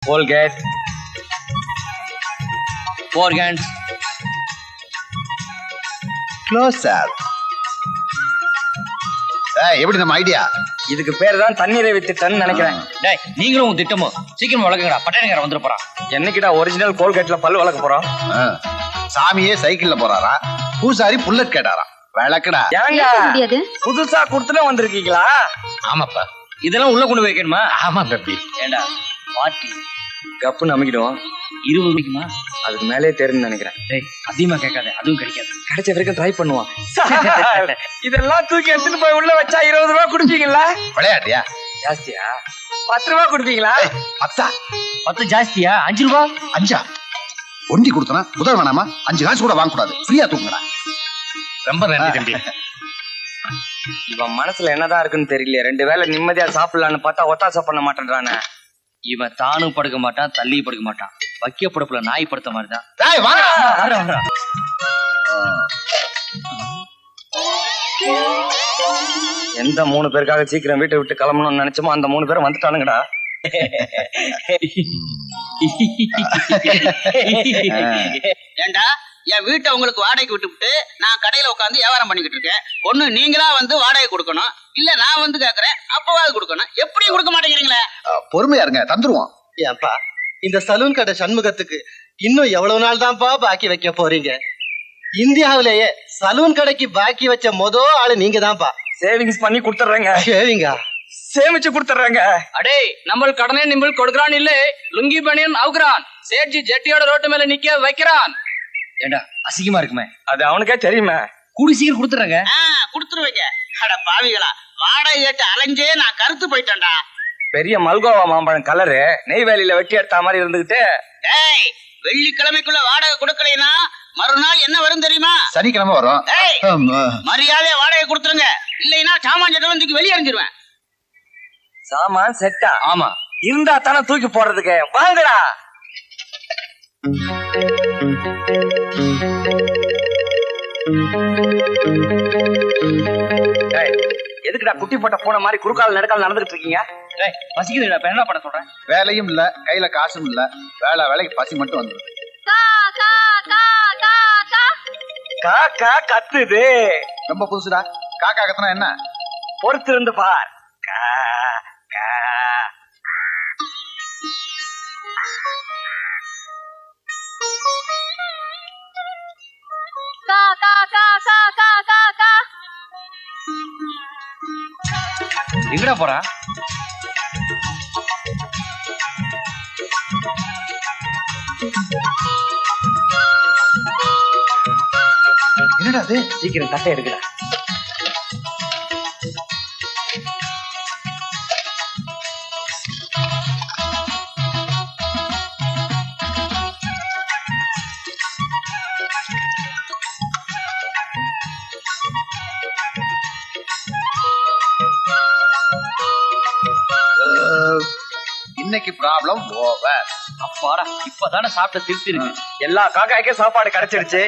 Colgate, Forhans, close up. எப்படி நம்ம idea? இதுக்கு பேர் தான் தண்ணீரை வித்துட்டேன்னு நினைக்கிறேன். டேய் நீங்களும் உங்க திட்டமும் சீக்கிரம் வளர்க்குங்கடா, பட்டணக்காரன் வந்துட போறான். என்னைக்குடா ஒரிஜினல் கோல்கேட்ல பல் வளர்க்க போறோம்? சாமியே சைக்கிள்ல போறாரா, பூசாரி புல்லட் கேட்டாராம். விளக்குடா. ஏங்க புதுசா குடுத்துட்டு வந்திருக்கீங்களா? ஆமாப்பா, இதெல்லாம் உள்ள கொண்டு வைக்கணுமா? ஆமா தம்பி. ஏண்டா பார்ட்டி கப்பு நம்பிக்கிடுவோம். 20 ரூபாய்க்குமா? அதுக்கு மேலே தெரியும்னு நினைக்கிறேன். டேய் அதிகமா கேட்காத, அதுவும் கிடைக்காது. கிடைச்ச வரைக்கும் ட்ரை பண்ணுவான். இதெல்லாம் தூக்கி எடுத்துட்டு போய் உள்ள வச்சா 20 ரூபாய் குடுப்பீங்களா? விளையாட்டியா? ஜாஸ்தியா? 10 ரூபாய் குடுப்பீங்களா? 10 ஜாஸ்தியா? 5 ரூபா? 5 ஒண்டி கொடுத்தனா முதல் வேணாமா? 5 காசு கூட வாங்க கூடாது, ஃப்ரீயா தூங்குடா. ரொம்ப நன்றி தம்பி. இவன் மனசுல என்னதான் இருக்குன்னு தெரியல. 2 வேளை நிம்மதியா சாப்பிடலான்னு பார்த்தா ஒத்தாசை பண்ண மாட்டேன்றானே. இவன் தானும் படுக்க மாட்டான், தள்ளி படுக்க மாட்டான். வக்கிய படுப்புல நாய் படுத்த மாதிரிதான். எந்த 3 பேருக்காக சீக்கிரம் வீட்டை விட்டு கிளம்பணும்னு நினைச்சோமோ அந்த 3 பேரும் வந்துட்டானுங்கடா. ஏண்டா என் வீட்டை உங்களுக்கு வாடகைக்கு விட்டுவிட்டு நான் கடையில உட்காந்து வியாபாரம் பண்ணிக்கிட்டு இருக்கேன். ஒண்ணு நீங்களா வந்து வாடகை கொடுக்கணும், இல்ல நான் வந்து கேக்குறேன் அப்பவாது கொடுக்கணும். எப்படியும் கொடுக்க மாட்டேங்கிறீங்களே. பொறுமையா இருங்க, தந்துருவோம். ஏன்பா இந்த சலூன் கடை சண்முகத்துக்கு இன்னும் எவ்வளவு நாள் தான்ப்பா பாக்கி வைக்க போறீங்க? இந்தியாவிலேயே சலூன் கடைக்கு பாக்கி வச்ச மொதல் ஆளு நீங்க தான்ப்பா. சேவிங்ஸ் பண்ணி கொடுத்துறேங்க. சேவிங்கா? சேமிச்சு கொடுத்துறேங்க. அடே நம்ம கடனே நிம்பள் கொடுக்கறான் இல்ல, லுங்கி பனியன் அவுக்குறான். சேட்ஜி ஜெட்டியோட ரோட்டு மேல நிக்க வைக்கிறான். ஏண்டா அசிங்கமா இருக்குமே. அது அவனுக்கே தெரியுமே. கூடி சீக்கிரம் கொடுத்துறேங்க. கொடுத்துருவீங்க. அட பாவிகளா, வாடகை ஏட்டு அலைஞ்சே நான் கருத்து போயிட்டேன்டா. பெரிய மல்கோவா மாம்பழம் கலரு நெய்வேலியில வெட்டி எடுத்த மாதிரி இருந்துகிட்டு. ஏய், வெள்ளிக்கிழமைக்குள்ள வாடகை கொடுக்கலைன்னா மறுநாள் என்ன வரும் தெரியுமா? சனிக்கிழமை வரும். மரியாதையா வாடகை கொடுத்துருங்க, இல்லைன்னா சாமான் சட்டவந்துக்கு வெளியே எறிஞ்சிருவேன். சாமான் செட்டா? ஆமா, இருந்தா தானே தூக்கி போடுறதுக்கு. வாங்கடா. எதுக்குடா குட்டி போட்ட போன மாதிரி குறுக்கால நடக்கால நடந்துட்டு இருக்கீங்க? பசிக்குதுடா, இப்ப என்ன பண்ண சொல்றேன்? வேலையும் இல்ல, கையில காசும் இல்ல, வேலைக்கு பசி மட்டும் வந்துருது. காக்கா கத்துது. ரொம்ப புதுசுடா. காக்கா கத்துனா என்ன? பொறுத்து இருந்து பார். கா கா. எங்கடா போறா? என்னடா அது? சீக்கிரம் தட்டை எடுக்கடா. இன்னைக்கு ப்ராப்ளம் ஓவர். அப்பாடா, இப்பதானே சாப்பிட்ட திருப்தி இருக்கு. எல்லா காக்காய்க்கே சாப்பாடு கிடைச்சிருச்சு.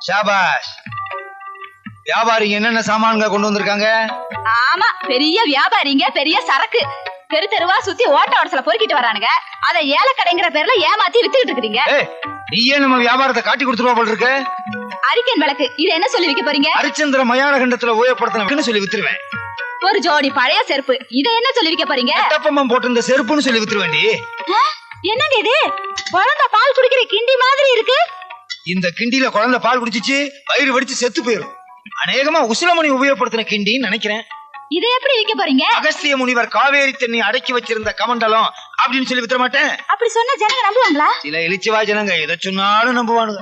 ஷாபாஷ். வியாபாரிங்க என்னென்ன சாமான்கள் கொண்டு வந்திருக்காங்க? ஆமா, பெரிய வியாபாரிங்க, பெரிய சரக்கு. தெரு தெருவா சுத்தி ஓட்ட ஓடத்துல பொறுக்கிட்டு வரானுங்க. அத ஏலக்கடைங்கிற பேர்ல ஏமாத்தி வித்துக்கிட்டு இருக்கீங்க. நீயே நம்ம வியாபாரத்தை காட்டி கொடுத்துருவா போல இருக்க. அரிக்கன் விளக்கு, இது என்ன சொல்லி விக்க போறீங்க? ஹரிச்சந்திர மயான கண்டத்துல உபயோகப்படுத்தின சொல்லி வித்துருவேன். ஒரு ஜோடி பழைய செருப்பு, இத என்ன சொல்லி விக்க போறீங்க? கட்டப்பம்மம் போட்டிருந்த செருப்புன்னு சொல்லி வித்துருவேண்டி. என்னங்க இது? குழந்தை பால் குடிக்கிற கிண்டி மாதிரி இருக்கு. இந்த கிண்டியில குழந்தை பால் குடிச்சிச்சு வயிறு வெடிச்சு செத்து போயிரும். அநேகமா உசிலமணி உபயோகப்படுத்தின கிண்டின்னு நினைக்கிறேன். இதை எப்படி விக்க போறீங்க? அகஸ்திய முனிவர் காவேரி தண்ணி அடக்கி வச்சிருந்த கமண்டலம் அப்படின்னு சொல்லி வித்துற மாட்டேன். அப்படி சொன்னா ஜனங்க நம்புவாங்களா? சில இளிச்சுவா ஜனங்க எதை சொன்னாலும் நம்புவானுங்க.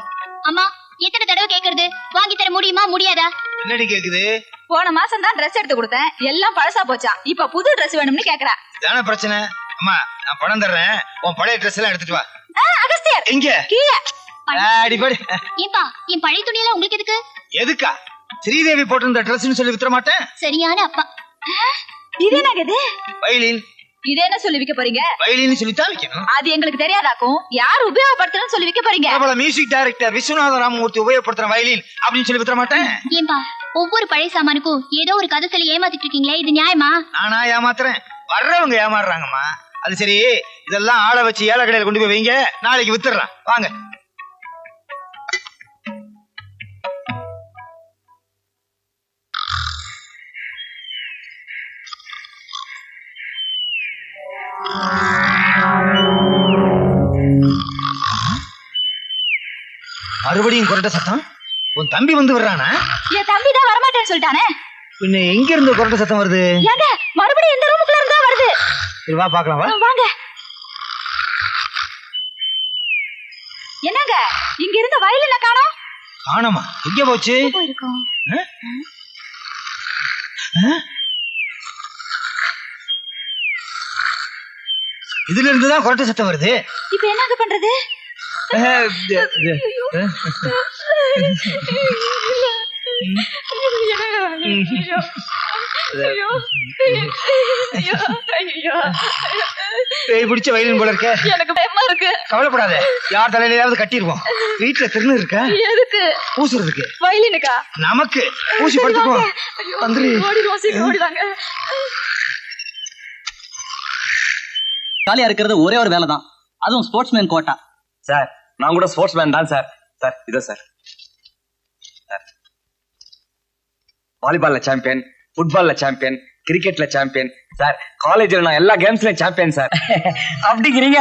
அம்மா, எத்தனை தடவை கேக்குறது? வாங்கி தர முடியுமா முடியாதா? என்னடி கேக்குது? போன மாசம் தான் ட்ரெஸ் எடுத்து கொடுத்தேன், எல்லாம் பழசா போச்சா. இப்ப புது ட்ரெஸ் வேணும்னு கேக்குறா. தான பிரச்சனை. அம்மா, நான் பணம் தர்றேன், உன் பழைய ட்ரெஸ் எல்லாம் எடுத்துட்டு வா. அகஸ்தியர் எங்க? கீழே. அடிபடி. ஏப்பா, என் பழைய துணியெல்லாம் உங்களுக்கு எதுக்கு? எதுக்கா? ஸ்ரீதேவி போட்டிருந்த ட்ரெஸ்னு சொல்லி வித்துற மாட்டேன். சரியான அப்பா. இது என்னங்க இது? வயலின். இது என்ன சொல்லி விக்க போறீங்க? வயலின்னு சொல்லித்தான் வைக்கணும். அது எங்களுக்கு தெரியாதாக்கும். யார் உபயோகப்படுத்தணும்னு சொல்லி விக்க போறீங்க? பிரபல மியூசிக் டைரக்டர் விஸ்வநாத ராமமூர்த்தி உபயோகப்படுத்துற வயலின் அப்படின்னு சொல்லி வித்துற மாட்டேன். ஏன்பா ஒவ்வொரு பழைய சாமானுக்கும் ஏதோ ஒரு கதை சொல்லி ஏமாத்திட்டு இருக்கீங்களே, இது நியாயமா? நானா ஏமாத்துறேன்? வர்றவங்க ஏமாறுறாங்கம்மா. அது சரி, இதெல்லாம் ஆளை வச்சு ஏழை கடையில கொண்டு போய் வைங்க, நாளைக்கு வித்துறலாம். வாங்க. மறுபடியும் கொரட்ட சத்தம். உன் தம்பி வந்து வர்றானா? என் தம்பி தான் வரமாட்டேன்னு சொல்லிட்டானே. பின்ன எங்க இருந்து கொரட்ட சத்தம் வருது? ஏங்க மறுபடியும் இந்த ரூமுக்குள்ள இருந்தா வருது. சரி வா பாக்கலாம். வா வாங்க. என்னங்க இங்க இருந்த வயலின காணோம்? காணோமா? எங்க போச்சு? போயிருக்கோம். இதுல இருந்துதான் கொரட்ட சத்தம் வருது. இப்ப என்னங்க பண்றது? பேய் பிடிச்ச வயலின் போல இருக்க. எனக்கு பயமா இருக்கு. கவலைப்படாத, யார் தலையிலாவது கட்டிடுவோம். வீட்டுல திருநு இருக்க. எதுக்கு? பூசுறதுக்கு. வயலினுக்கா? நமக்கு பூசி படுத்துக்குவோம். வந்துரு. ஓடிடுவோம், சீக்கிரம் ஓடிடாங்க. காலியா இருக்கிறது ஒரே ஒரு வேலை தான், அதுவும் ஸ்போர்ட்ஸ்மேன் கோட்டா. சார் நான் கூட ஸ்போர்ட்ஸ் மேன் தான் சார். சார் இதோ சார். வாலிபால்ல சாம்பியன், ஃபுட்பால்ல சாம்பியன், கிரிக்கெட்ல சாம்பியன் சார். காலேஜ்ல நான் எல்லா கேம்ஸ்லயும் சாம்பியன் சார். அப்படிங்கிறீங்க?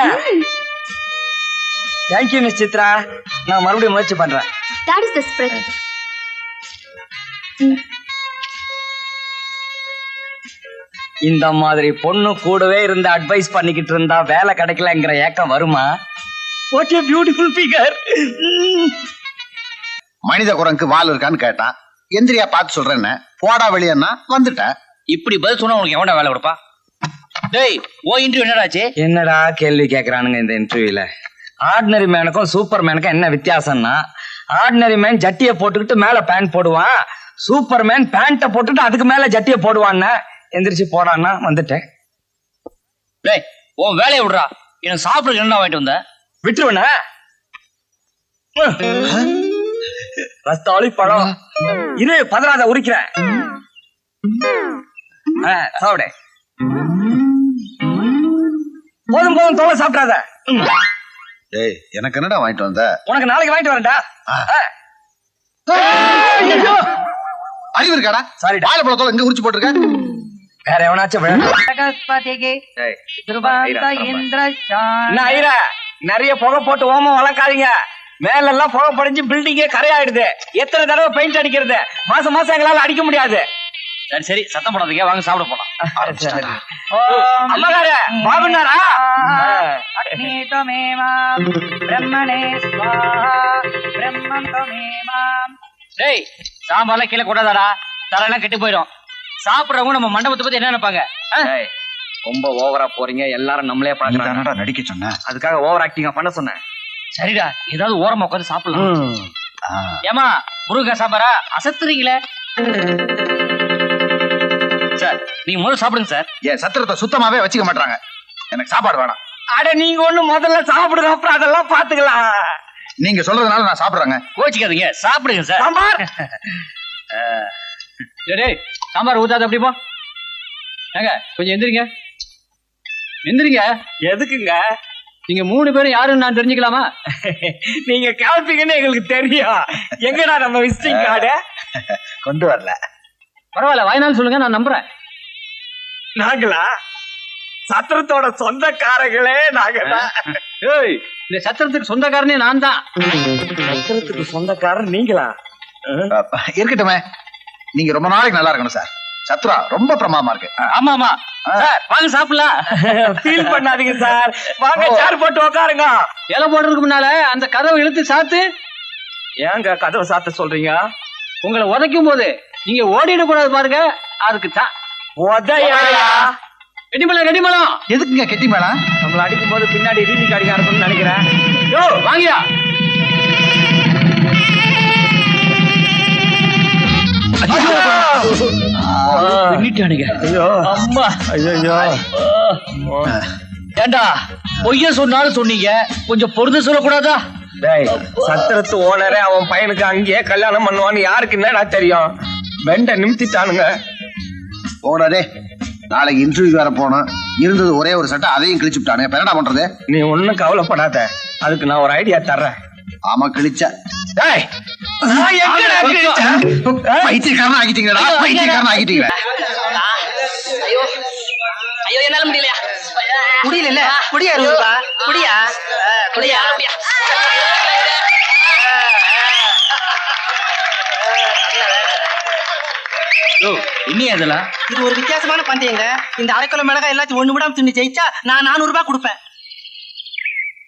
Thank you miss Chitra. நான் மறுபடியும் முயற்சி பண்றேன். That is the spirit. இந்த மாதிரி பொண்ணு கூடவே இருந்து அட்வைஸ் பண்ணிக்கிட்டு இருந்தா வேலை கிடைக்கலங்கிற ஏக்கம் வருமா? What a beautiful figure. மனித குரங்கு வால் இருக்கான்னு கேட்டான். எந்திரியா பார்த்து சொல்றேன்னு போடா வெளியன்னா வந்துட்டேன். இப்படி பதில் சொன்னா உனக்கு எவன்டா வேலை கொடுப்பா? டேய் ஓ இன்டர்வியூ என்னடாச்சு? என்னடா கேள்வி கேக்குறானுங்க இந்த இன்டர்வியூல? ஆர்டினரி மேனுக்கும் சூப்பர் மேனுக்கும் என்ன வித்தியாசம்னா, ஆர்டினரி மேன் ஜட்டியை போட்டுக்கிட்டு மேல பேண்ட் போடுவான், சூப்பர் மேன் பேண்ட்டை போட்டுட்டு அதுக்கு மேல ஜட்டியை போடுவான்னு. எந்திரிச்சு போடான்னா வந்துட்டேன். டேய் உன் வேலையை விடுறா, எனக்கு சாப்பிடுறதுக்கு என்ன வாங்கிட்டு வந்த? விட்டுருவன ரஸ்தாளி பழம் இரு, பதறாத உரிக்கிறேன். சாப்பிடு. போதும் போதும், தோலை சாப்பிடாத. டேய் எனக்கு என்னடா வாங்கிட்டு வந்த? உனக்கு நாளைக்கு வாங்கிட்டு வரேன்டா. அறிவு இருக்காடா? சாரி, வாழைப்பழத்தோட எங்க உரிச்சு போட்டிருக்க? வேற எவனாச்சும் நிறைய புகை போட்டு ஓமம் வளர்க்காதீங்க. மேல எல்லாம் புகை படைஞ்சு பில்டிங்கே கரையாயிடுது. எத்தனை தடவை பெயிண்ட் அடிக்கிறது? மாசம் மாசம் எங்களால அடிக்க முடியாது. சரி சரி சத்தம் போடாதீங்க, வாங்க சாப்பிட போலாம். அம்மாக்கார பாபுனாரா? டேய் சாம்பார்லாம் கீழே கூடாதாடா, தரெல்லாம் கெட்டு போயிடும். சாப்பிடுறவங்க நம்ம மண்டபத்தை பத்தி என்ன நினைப்பாங்க? ரொம்ப ஓவரா போறீங்க, எல்லாரும் நம்மளே பாக்குறாங்க. நடிக்க சொன்ன, அதுக்காக ஓவர் ஆக்டிங்கா பண்ண சொன்னேன். சரிடா, ஏதாவது ஓரமா உட்காந்து சாப்பிடலாம். ஏமா முருகன் சாம்பாரா அசத்துறீங்களே? சார் நீங்க முதல்ல சாப்பிடுங்க சார். என் சத்திரத்தை சுத்தமாவே வச்சுக்க மாட்டாங்க. எனக்கு சாப்பாடு வேணாம். அட நீங்க ஒண்ணு முதல்ல சாப்பிடுங்க, அப்புறம் அதெல்லாம் பாத்துக்கலாம். நீங்க சொல்றதுனால நான் சாப்பிடுறேங்க. கோச்சிக்காதீங்க, சாப்பிடுங்க சார். சாம்பார் டேய் சாம்பார் ஊத்தாது அப்படி போ. ஏங்க கொஞ்சம் எந்திரிங்க, எந்திரிங்க. எதுக்குங்க? நீங்க 3 பேரும் யாருன்னு நான் தெரிஞ்சுக்கலாமா? நீங்க கேள்விங்கன்னு எங்களுக்கு தெரியும். எங்கடா நம்ம விசிட்டிங் கார்டு? கொண்டு வரல. பரவாயில்ல, வாய்நாள் சொல்லுங்க, நான் நம்புறேன். நாங்களா? சத்திரத்தோட சொந்தக்காரங்களே நாங்க. ஏய் இந்த சத்திரத்துக்கு சொந்தக்காரனே நான் தான். சத்திரத்துக்கு சொந்தக்காரன் நீங்களா? இருக்கட்டுமே, நீங்க ரொம்ப நாளைக்கு நல்லா இருக்கணும் சார். சத்ரா ரொம்ப பிரமாதமா இருக்கு. ஆமா ஆமா சார், வாங்க சாப்பிடலாம். ஃபீல் பண்ணாதீங்க சார், வாங்க சேர் போட்டு உட்காருங்க. இலை போடுறதுக்கு முன்னால அந்த கதவை இழுத்து சாத்து. ஏங்க கதவை சாத்த சொல்றீங்க? உங்களை உதைக்கும் போது நீங்க ஓடிட கூடாது பாருங்க, அதுக்கு தான். உதையா? கெட்டிமலம் கெட்டிமலம். எதுக்குங்க கெட்டி மேளம்? நம்மள அடிக்கும் போது பின்னாடி ரீதிக்கு அடிக்க இருக்கும்னு நினைக்கிறேன். யோ வாங்கியா. ஐயோ! பின்னிட்டானுங்க அம்மா ஏண்டா பொய்ய சொன்னாலும் சொன்னீங்க, கொஞ்சம் பொறுத்து சொல்லக்கூடாதா? டேய், சத்திரத்து ஓனரே அவன் பையனுக்கு அங்கேயே கல்யாணம் பண்ணுவான்னு யாருக்கு என்னடா தெரியும்? வெண்ட நிமித்திட்டானுங்க. போடாதே, நாளைக்கு இன்டர்வியூ வேற போனோம். இருந்தது ஒரே ஒரு சட்டை, அதையும் கிழிச்சு விட்டானே. இப்ப என்னடா பண்றது? நீ ஒண்ணும் கவலைப்படாத, அதுக்கு நான் ஒரு ஐடியா தர்றேன். ஆமா, கிழிச்ச. டேய், பைத்தியக்காரன் ஆகிட்டீங்களா? பைத்தியக்காரன் ஆகிட்டீங்களா? ஐயோ என்னால முடியலையா? முடியல குடியா ரூபா குடியா குடியா இன்னும் அதெல்லாம் இது ஒரு வித்தியாசமான பந்தயங்க. இந்த அரை கிலோ மிளகாய் எல்லாத்தையும் ஒண்ணு விடாம தின்னு ஜெயிச்சா நான் 400 ரூபாய் கொடுப்பேன்.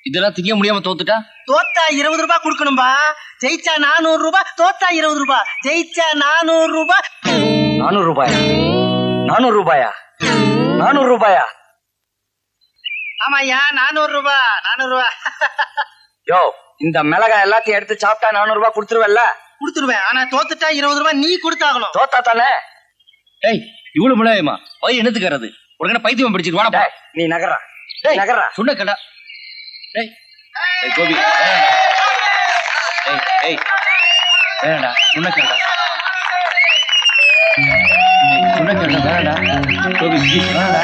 இதெல்லாம் திங்க முடியாம தோத்துட்டா தோத்தா 20 ரூபாய் கொடுக்கணும்பா. ஜெயிச்சா 400 ரூபாய், தோத்தா 20 ரூபாய், ஜெயிச்சா 400 ரூபாய். 400 ரூபாயா? 400 ரூபாயா? 400 ரூபாயா? ஆமாய்யா, 400 ரூபாய், 400 ரூபாய். யோ, இந்த மிளகாய் எல்லாத்தையும் எடுத்து சாப்பிட்டா 400 ரூபாய் கொடுத்துருவல்ல? கொடுத்துருவேன். ஆனா தோத்துட்டா 20 ரூபாய் நீ கொடுத்தாகணும். தோத்தா தானே? ஏய், இவ்வளவு மிளகாயமா போய் என்னத்துக்கிறது? உடனே பைத்தியம் பிடிச்சிட்டு வாடா. நீ நகரா, நகரா சொன்ன கேட்டா. ஏய் ஏய் கோபி, ஏய் வேணடா, சொன்ன கேட்டா. சொன்ன கேட்டா வேணடா கோபி, ப்ளீஸ் வேணடா.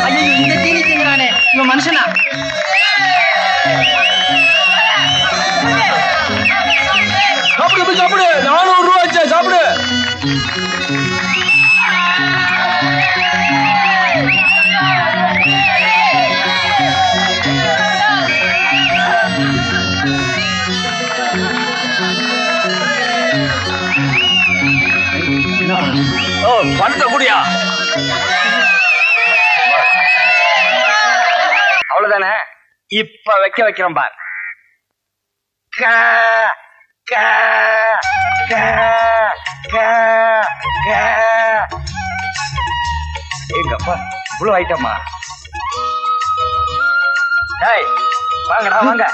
ஐயோ, இந்த தீனி திங்கிறானே இவன் மனுஷனா? சாப்பிடு சாப்பிடு, 400 ரூபாய் சாப்பிடு. ஓ, பணத்தை குடியா? அவ்வளவுதானே? இப்ப வைக்கிறோம் பார். கா கா கா கா கா. எங்கப்பா இவ்வளவு ஐட்டமா? டேய், வாங்கடா வாங்க.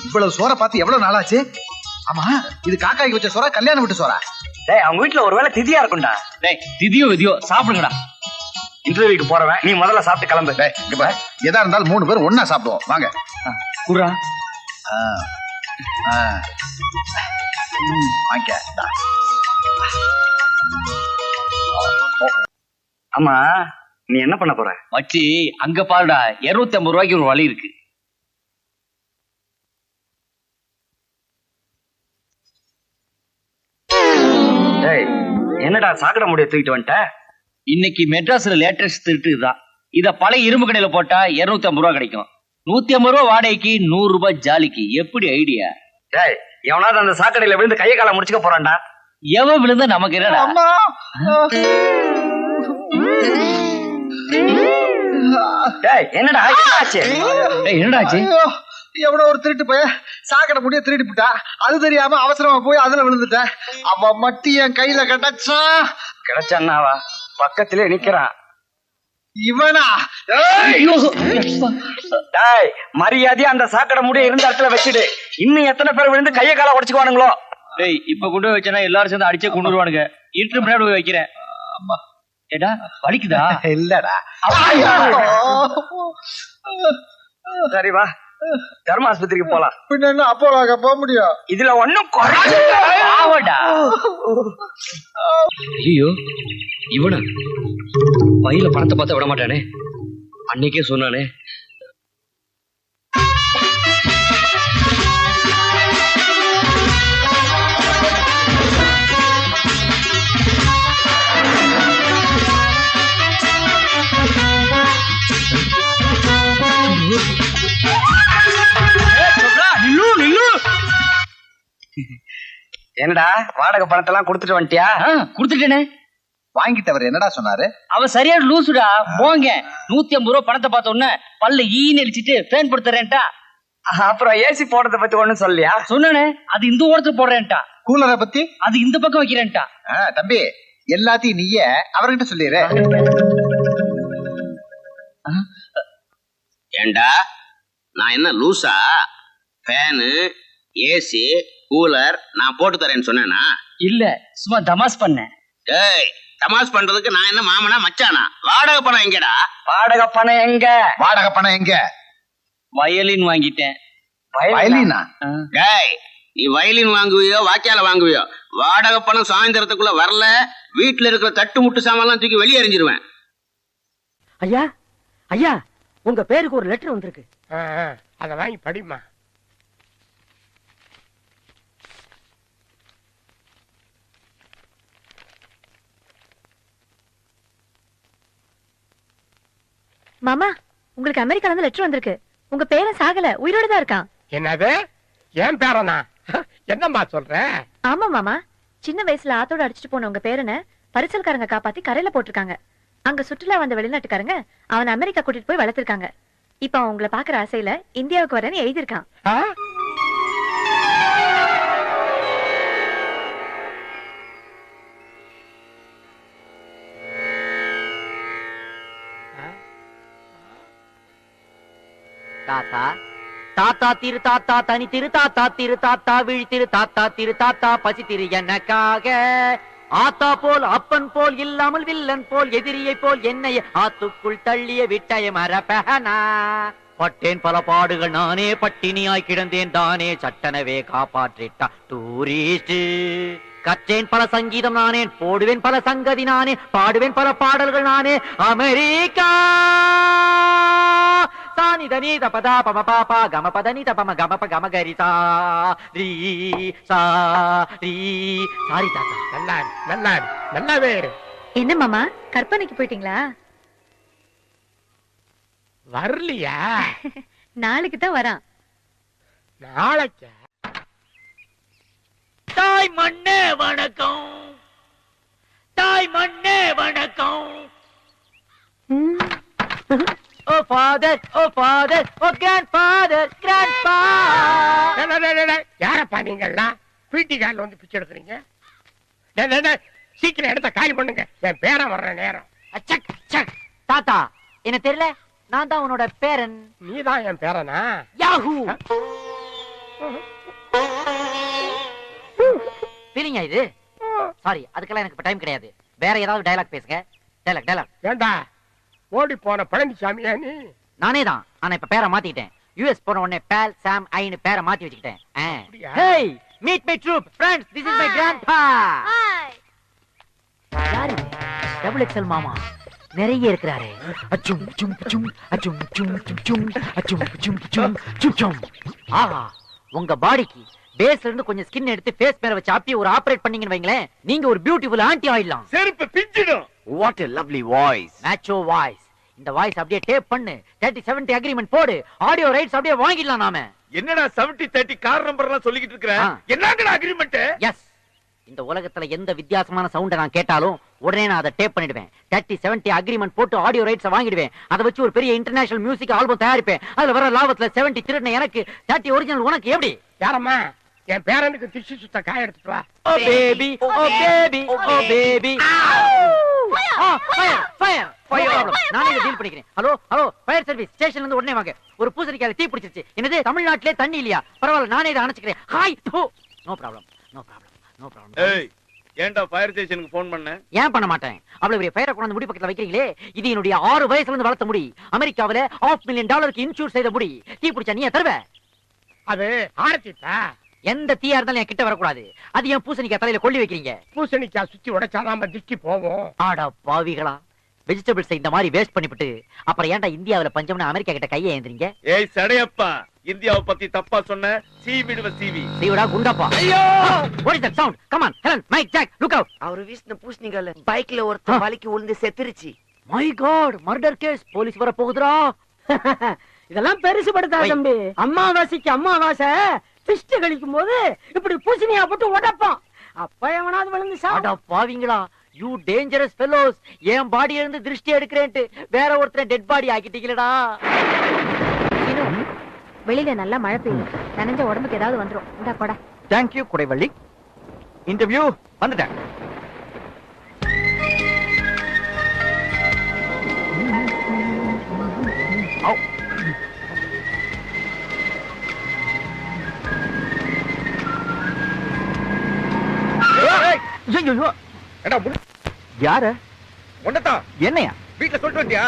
இவ்வளவு சோற பார்த்து எவ்வளவு நாளாச்சு? ஆமா, இது காக்காய்க்கு வச்ச சோறா, கல்யாணம் விட்டு சோறா? டேய், அவங்க வீட்டுல ஒருவேளை திதியா இருக்கும்டா. டேய், திதியோ விதியோ சாப்பிடுங்கடா. இன்டர்வியூக்கு போறவன் நீ முதல்ல சாப்பிட்டு கிளம்பு. இங்க பாரு, எதா இருந்தாலும் 3 பேர் ஒன்னா சாப்பிடுவோம். வாங்க. குர்ரா. வாங்க. ஆமா, நீ என்ன பண்ண போற? மச்சி, அங்க பாருடா, 250 ரூபாய்க்கு ஒரு வழி இருக்கு. டேய், என்னடா சாக்கடை முடிய தூக்கிட்டு வந்துட்ட? இன்னைக்கு மெட்ராஸ்ல லேட்டஸ்ட் திருட்டு இதுதான். இத பழைய இரும்பு கடையில போட்டா 250 ரூபாய் கிடைக்கும். 150 ரூபாய் வாடகைக்கு, 100 ரூபாய் ஜாலிக்கு. எப்படி ஐடியா? டேய், எவனாவது அந்த சாக்கடையில விழுந்து கையை காலை முடிச்சுக்க போறான்டா. எவன் விழுந்தா நமக்கு என்னடா? டேய், என்னடா என்னாச்சு? டேய், என்னடாச்சு? எவ்வளவு ஒரு திருட்டு போய் சாக்கடை முடிய திருடி விட்டா. அது தெரியாம அவசரமா போய் அதுல விழுந்துட்டேன். அவன் மட்டி என் கையில கிடைச்சா. கிடைச்சான்னாவா? பக்கத்திலே நிக்கிறான். இவனா? டேய், மரியாதையா அந்த சாக்கடை முடிய இருந்த இடத்துல வச்சுடு. இன்னும் எத்தனை பேர் விழுந்து கையை காலை உடைச்சுக்குவானுங்களோ? டேய், இப்ப கொண்டு போய் வச்சனா எல்லாரும் சேர்ந்து அடிச்சே கொண்டு வருவானுங்க. இட்டு முன்னாடி போய் வைக்கிறேன். ஏடா, வலிக்குதா? இல்லடா. சரி வா, தர்ம ஆஸ்பத்திரிக்கு போலாம். பின்ன என்ன அப்போலாக போக முடியும்? இதுல ஒண்ணும் ஆவடா. ஐயோ, இவனா பையில பணத்தை பார்த்து விட மாட்டானே. அன்னைக்கே சொன்னானே. என்னடா, வாடகை பணத்தெல்லாம் கொடுத்துட்டு வந்துட்டியா? கொடுத்துட்டேனே. வாங்கிட்டவர் என்னடா சொன்னாரு? அவன் சரியான லூசுடா. போங்க 150 ரூபா பணத்தை பார்த்த உடனே பல்ல ஈன்னு அடிச்சிட்டு ஃபேன் போட்டுறேன்டா. அப்புறம் ஏசி போடுறத பத்தி ஒண்ணும் சொல்லியா? சொன்னானே அது இந்த ஓரத்துல போடுறேன்டா. கூலரை பத்தி? அது இந்த பக்கம் வைக்கிறேன்டா. தம்பி எல்லாத்தையும் நீயே அவர்கிட்ட சொல்லிடுற. ஏண்டா நான் என்ன லூசா? ஃபேனு, ஏசி, கூலர் நான் போட்டு தரேன்னு சொன்னேனா? இல்ல, சும்மா தமாஸ் பண்ணேன். ஏய், தமாஸ் பண்றதுக்கு நான் என்ன மாமனா மச்சானா? வாடகை பணம் எங்கடா? வாடகை பணம் எங்க? வாடகை பணம் எங்க? வயலின் வாங்கிட்டேன். வயலினா? ஏய், நீ வயலின் வாங்குவியோ வாக்கியால வாங்குவியோ, வாடகை பணம் சாயந்தரத்துக்குள்ள வரல வீட்டுல இருக்கிற தட்டு முட்டு சாமான்லாம் தூக்கி வெளியே எறிஞ்சிருவேன். ஐயா ஐயா, உங்க பேருக்கு ஒரு லெட்டர் வந்திருக்கு. அத வாங்கி படிமா. மாமா, உங்களுக்கு அமெரிக்கால இருந்து லெட்டர் வந்திருக்கு. உங்க பேரன் சாகல, உயிரோட தான் இருக்கான். என்னது? ஏன் பேரனா? என்னம்மா சொல்ற? ஆமா மாமா, சின்ன வயசுல ஆத்தோட அடிச்சுட்டு போன உங்க பேரனை பரிசல்காரங்க காப்பாத்தி கரையில போட்டிருக்காங்க. அங்க சுற்றுலா வந்த வெளிநாட்டுக்காரங்க அவனை அமெரிக்கா கூட்டிட்டு போய் வளர்த்திருக்காங்க. இப்ப அவன் உங்களை பாக்குற ஆசையில இந்தியாவுக்கு வரேன்னு எழுதியிருக்கான். தாத்தா தாத்தா திரு தாத்தா தனி திரு தாத்தா திரு தாத்தா விழி திரு தாத்தா திரு தாத்தா பசி திரு எனக்காக ஆத்தா போல் அப்பன் போல் இல்லாமல் வில்லன் போல் எதிரியை போல் என்னை ஆத்துக்குள் தள்ளிய விட்டய மரபனா பட்டேன் பல பாடுகள் நானே பட்டினியாய் கிடந்தேன் தானே சட்டனவே காப்பாற்றிட்டா டூரிஸ்ட் கற்றேன் பல சங்கீதம் நானே போடுவேன் பல சங்கதி நானே பாடுவேன் பல பாடல்கள் நானே அமெரிக்கா சானி தனி தபதா பம பாபா கம பதனி தபம கம ப கம கரிதா ரீ சா ரீ. சாரி தாத்தா. நல்லா நல்லா நல்லாவே. என்ன மாமா, கற்பனைக்கு போயிட்டீங்களா? வரலையா? நாளைக்கு தான் வரான். நாளைக்கு? தாய் மண்ணே வணக்கம், தாய் மண்ணே வணக்கம். Oh father, oh father, oh grandfather, grandpa. யாரப்பா நீங்கெல்லாம் பீட்டி கார்ல வந்து பிச்சை எடுக்கிறீங்க? சீக்கிரம் இடத்த காலி பண்ணுங்க, என் பேரன் வர்ற நேரம். சக் சக். தாத்தா என்ன தெரியல, நான் தான் உன்னோட பேரன். நீதான் என் பேரனா? யாஹூ. ஃபீலிங்கா இது? சாரி, அதுக்கெல்லாம் எனக்கு டைம் கிடையாது. வேற ஏதாவது டயலாக் பேசுங்க. Dialogue dialogue. ஏண்டா ஓடி போன பழனிசாமியா நீ? நானே தான், ஆனா இப்ப பேரை மாத்திட்டேன். யுஎஸ் போன உடனே பேல் சாம் ஐன்னு பேரை மாத்தி வச்சுக்கிட்டேன். Hey, meet my troupe friends, this is my grandpa. யாரு? டபுள் எக்ஸ்எல் மாமா நிறைய இருக்கிறாரு. அச்சும் சும் சும் அச்சும் சும் சும் அச்சும் சும் சும் சும் சும். ஆஹா, உங்க பாடிக்கு பேஸ்ல இருந்து கொஞ்சம் ஸ்கின் எடுத்து ஃபேஸ் மேல வச்சு அப்பி ஒரு ஆபரேட் பண்ணீங்கன்னு வைங்களேன், நீங்க ஒரு பியூட்டிஃபுல் ஆன்ட்டி ஆயிடலாம். செருப்பு பிஞ்சிடும். What a lovely voice. Macho voice. இந்த வாய்ஸ் அப்படியே டேப் பண்ணு, 30-70 அக்ரிமெண்ட் போடு, ஆடியோ ரைட்ஸ் அப்படியே வாங்கிடலாம் நாம. என்னடா 70-30 கார் நம்பர் எல்லாம் சொல்லிக்கிட்டு இருக்கற? என்னங்கடா அக்ரிமெண்ட்? எஸ், இந்த உலகத்துல எந்த வித்தியாசமான சவுண்ட நான் கேட்டாலும் உடனே நான் அதை டேப் பண்ணிடுவேன். 30-70 அக்ரிமெண்ட் போட்டு ஆடியோ ரைட்ஸ் வாங்கிடுவேன். அதை வச்சு ஒரு பெரிய இன்டர்நேஷனல் மியூசிக் ஆல்பம் தயாரிப்பேன். அதுல வர லாபத்துல 70 திருடின எனக்கு, 30 ஒரிஜினல் உனக்கு. எப்படி? யாரம்மா? என் பேரனுக்கு திஷி சுத்த காய எடுத்துட்டு வா. ஓ பேபி, ஓ பேபி, ஓ பேபி. Fire fire fire. நானே டீல் பண்ணிக்கிறேன். ஹலோ ஹலோ, ஃபயர் சர்வீஸ் ஸ்டேஷன்ல இருந்து உடனே வாங்க. ஒரு பூசணிக்கால தீ பிடிச்சிருச்சு. என்னது, தமிழ்நாட்டிலே தண்ணி இல்லையா? பரவாயில்ல, நானே இதை அணைச்சுக்கிறேன். Hi. No problem, no problem, no problem. ஏய், ஏன்டா ஃபயர் ஸ்டேஷனுக்கு ஃபோன் பண்ண? ஏன் பண்ண மாட்டேன்? அவ்வளவு பெரிய ஃபயரை கொண்டு முடி பக்கத்துல வைக்கிறீங்களே, இது என்னுடைய 6 வயசுல இருந்து வளர்த்த முடி. அமெரிக்காவில $500,000 இன்சூர் செய்த முடி. தீ பிடிச்சா நீ தருவ? அது ஆரத்திட்டா. எந்த தீயா இருந்தாலும் என் கிட்ட வரக்கூடாது. அது என் பூசணிக்காய் தலையில கொள்ளி வைக்கிறீங்க. பூசணிக்காய் சுத்தி உடைச்சாதான் திருஷ்டி போவோம். ஆடா பாவிகளா, வெஜிடபிள்ஸ் இந்த மாதிரி வேஸ்ட் பண்ணிவிட்டு அப்புறம் ஏன்டா இந்தியாவுல பஞ்சம்னு அமெரிக்கா கிட்ட கையை ஏந்திரீங்க? ஏய் சடையப்பா, இந்தியாவை பத்தி தப்பா சொன்ன சீவிடுவ சீவி. சீவிடா குண்டப்பா. ஐயோ, what is that sound? Come on, Helen, Mike, Jack, look out. அவரு வீசின பூசணிக்கால பைக்ல ஒருத்தர் வலிக்கு விழுந்து செத்துருச்சு. My God, murder case. Police வர போகுதுடா. இதெல்லாம் பெருசு படுத்தா தம்பி. அம்மாவாசைக்கு அம்மாவாசை பிஸ்ட் கழிக்கும் போது இப்படி பூசணியா போட்டு உடைப்பான். அப்ப எவனாவது விழுந்து அட பாவிங்களா, யூ டேஞ்சரஸ் ஃபெலோஸ். என் பாடியில இருந்து திருஷ்டி எடுக்கிறேன்ட்டு வேற ஒருத்தரை டெட் பாடி ஆக்கிட்டீங்களடா. வெளியில நல்லா மழை பெய்யும், நனைஞ்ச உடம்புக்கு ஏதாவது வந்துரும். இந்தா கொடை. தேங்க்யூ குடைவள்ளி. இன்டர்வியூ வந்துட்டேன். யாரு? என்னையா வீட்டுல சொல்லிட்டு வந்தியா?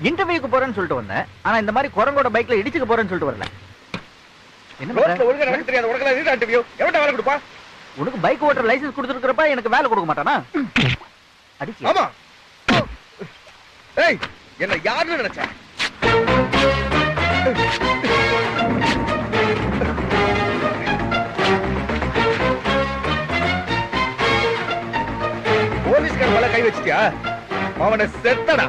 இன்டர்வியூக்கு போறேன்னு சொல்லிட்டு வந்தேன். ஆனா இந்த மாதிரி குரங்கோட பைக்ல இடிச்சுக்க போறேன்னு சொல்லிட்டு வரல. என்ன ஒழுங்கா நடக்க தெரியாது உனக்கு இன்டர்வியூ எவன்டா வேலை கொடுப்பா? உனக்கு பைக் ஓட்டுற லைசென்ஸ் கொடுத்துருக்கிறப்ப எனக்கு வேலை கொடுக்க மாட்டானா? அடிச்சு. ஆமா. ஏய் என்ன யாருன்னு நினைச்ச? போலீஸ்கார மேல கை வச்சிட்டியா? அவனை செத்தடா.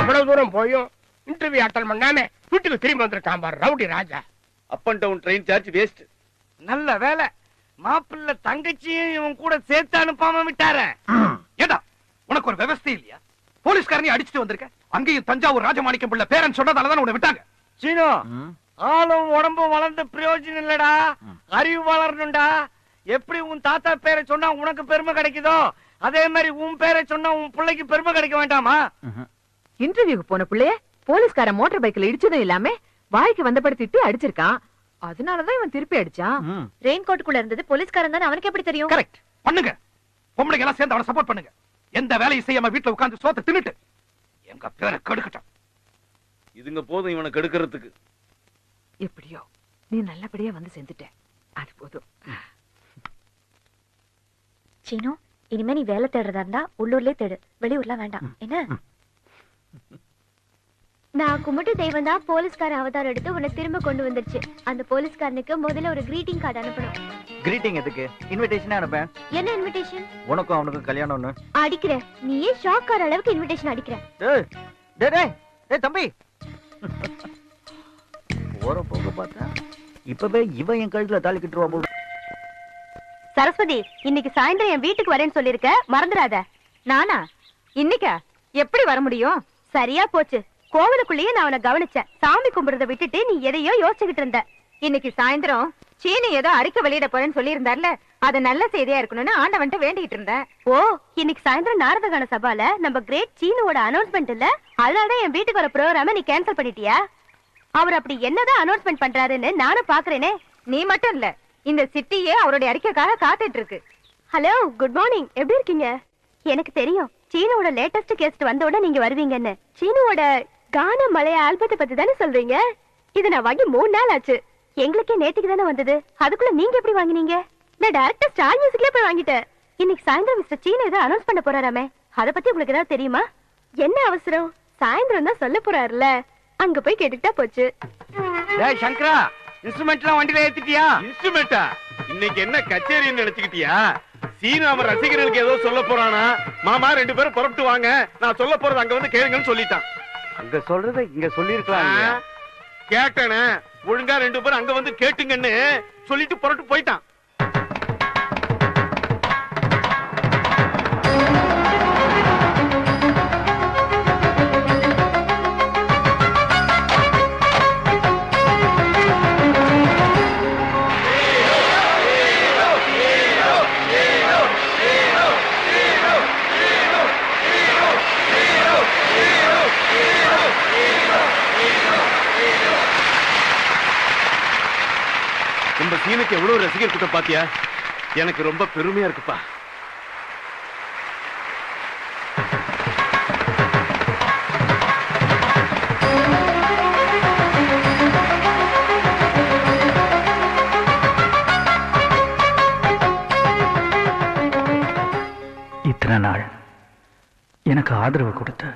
இவ்வளவு தூரம் போயும் இன்டர்வியூ அட்டன் பண்ணாம வீட்டுக்கு திரும்பி வந்திருக்கான் பாரு rowdy Raja. Up and down train charge waste. நல்ல வேலை மாப்பிள்ள தங்கச்சியும் இவன் கூட சேர்த்து அனுப்பாம விட்டார. ஏடா உனக்கு ஒரு விவசாயம் இல்லையா? போலீஸ்காரனையும் அடிச்சுட்டு வந்திருக்க. அங்கேயும் தஞ்சாவூர் ராஜமாணிக்கம் பிள்ளை பேரன் சொன்னதாலதான் உன்னை விட்டாங்க. சீனோ, ஆளும் உடம்பும் வளர்ந்த பிரயோஜனம் இல்லடா, அறிவு வளரணும்டா. எப்படி உன் தாத்தா பேரை சொன்னா உனக்கு பெருமை கிடைக்குதோ அதே மாதிரி உன் பேரை சொன்னா உன் பிள்ளைக்கு பெருமை கிடைக்க வேண்டாமா? இன்டர்வியூக்கு போன பிள்ளைய போலீஸ்கார மோட்டார் பைக்ல இடிச்சதும் இல்லாம வாய்க்கு வந்தபடுத்திட்டு அடிச்சிருக்கான். அதனாலதான் இவன் திருப்பி அடிச்சான். ரெயின் கோட்டுக்குள்ள இருந்தது போலீஸ்காரன் தானே, அவனுக்கு எப்படி தெரியும்? கரெக்ட். பண்ணுங்க, பொம்பளைங்க எல்லாம் சேர்ந்து அவனை சப்போர்ட் பண்ணுங்க. எந்த வேலையை செய்யாம வீட்டுல உட்கார்ந்து சோத்த தின்னுட்டு எங்க பேரை கெடுக்கட்டும். இதுங்க போதும் இவனை கெடுக்கிறதுக்கு. எப்படியோ நீ நல்லபடியா வந்து சேர்ந்துட்ட, அது போதும். சீனு, இனிமே நீ வேலை தேடுறதா இருந்தா உள்ளூர்லயே தேடு, வெளியூர்லாம் வேண்டாம் என்ன? நான் கும்பிட்டு தெய்வம் தான் போலீஸ்கார அவதாரம் எடுத்து உன்னை திரும்ப கொண்டு வந்துருச்சு. அந்த போலீஸ்காரனுக்கு முதல்ல ஒரு கிரீட்டிங் கார்டு அனுப்பணும். கிரீட்டிங் எதுக்கு? இன்விடேஷன் அனுப்பேன். என்ன இன்விடேஷன்? உனக்கும் அவனுக்கும் கல்யாணம்னு அடிக்கிற நீயே ஷாக் ஆற அளவுக்கு இன்விடேஷன் அடிக்கிற. டேய் தம்பி, போற போக பார்த்தா இப்பவே இவன் என் கழுத்துல தாலி கட்டுவா போல. சரஸ்வதி, இன்னைக்கு சாயந்தரம் என் வீட்டுக்கு வரேன்னு சொல்லிருக்க, மறந்துடாத. நானா? இன்னைக்கா? எப்படி வர முடியும்? சரியா போச்சு, கோவிலுக்குள்ளேயே நான் அவனை கவனிச்சேன். சாமி கும்பிடுறத விட்டுட்டு நீ எதையோ யோசிச்சுக்கிட்டு இருந்த. இன்னைக்கு சாயந்தரம் சீனி ஏதோ அறிக்கை வெளியிட போறேன்னு சொல்லி இருந்தார்ல, அது நல்ல செய்தியா இருக்கணும்னு ஆண்டவன்ட்ட வேண்டிட்டு இருந்தேன். ஓ, இன்னைக்கு சாயந்தரம் நாரதகான சபால நம்ம கிரேட் சீனுவோட அனௌன்ஸ்மெண்ட் இல்ல, அதனால என் வீட்டுக்கு வர ப்ரோகிராம நீ கேன்சல் பண்ணிட்டியா? அவர் அப்படி என்னதான் அனௌன்ஸ்மெண்ட் பண்றாருன்னு நானும் பாக்குறேனே. நீ மட்டும் இல்ல, இந்த சிட்டியே அவருடைய அறிக்கைக்காக காத்துட்டு இருக்கு. ஹலோ, குட் மார்னிங், எப்படி இருக்கீங்க? எனக்கு தெரியும் சீனுவோட லேட்டஸ்ட் கெஸ்ட் வந்த உடனே நீங்க வருவீங்கன்னு. சீனுவோட கான மலைய ஆல்பத்தை பத்தி தானே சொல்றீங்க? இது நான் வாங்கி 3 நாள் ஆச்சு. எங்களுக்கே நேத்துக்கு தானே வந்தது, அதுக்குள்ள நீங்க எப்படி வாங்கினீங்க? நான் டைரக்டா ஸ்டார் மியூசிக்ல போய் வாங்கிட்டேன். இன்னைக்கு சாயந்தரம் மிஸ்டர் சீனு ஏதோ அனௌன்ஸ் பண்ண போறாராமே, அத பத்தி உங்களுக்கு ஏதாவது தெரியுமா? என்ன அவசரம், சாயந்தரம் தான் சொல்ல போறாருல, அங்க போய் கேட்டுட்டா போச்சு. டேய் சங்கரா, இன்ஸ்ட்ருமெண்ட்லாம் வண்டியில ஏத்திட்டியா? இன்ஸ்ட்ருமெண்டா? இன்னைக்கு என்ன கச்சேரின்னு நினைச்சுக்கிட்டியா? சீனு அவன் ரசிகர்களுக்கு ஏதோ சொல்ல போறானா? மாமா 2 பேரும் புறப்பட்டு வாங்க, நான் சொல்ல போறது அங்க வந்து கேளுங்கன்னு சொல்லிட்டான். அங்க சொல்றத இங்க சொல்லிருக்கலாம். கேட்டனே, ஒழுங்கா 2 பேரும் அங்க வந்து கேட்டுங்கன்னு சொல்லிட்டு புறப்பட்டு போயிட்டான். நம்ம சீனுக்கு எவ்வளவு ரசிகர் கூட்டம் பாத்தியா? எனக்கு ரொம்ப பெருமையா இருக்குப்பா. இத்தனை நாள் எனக்கு ஆதரவு கொடுத்து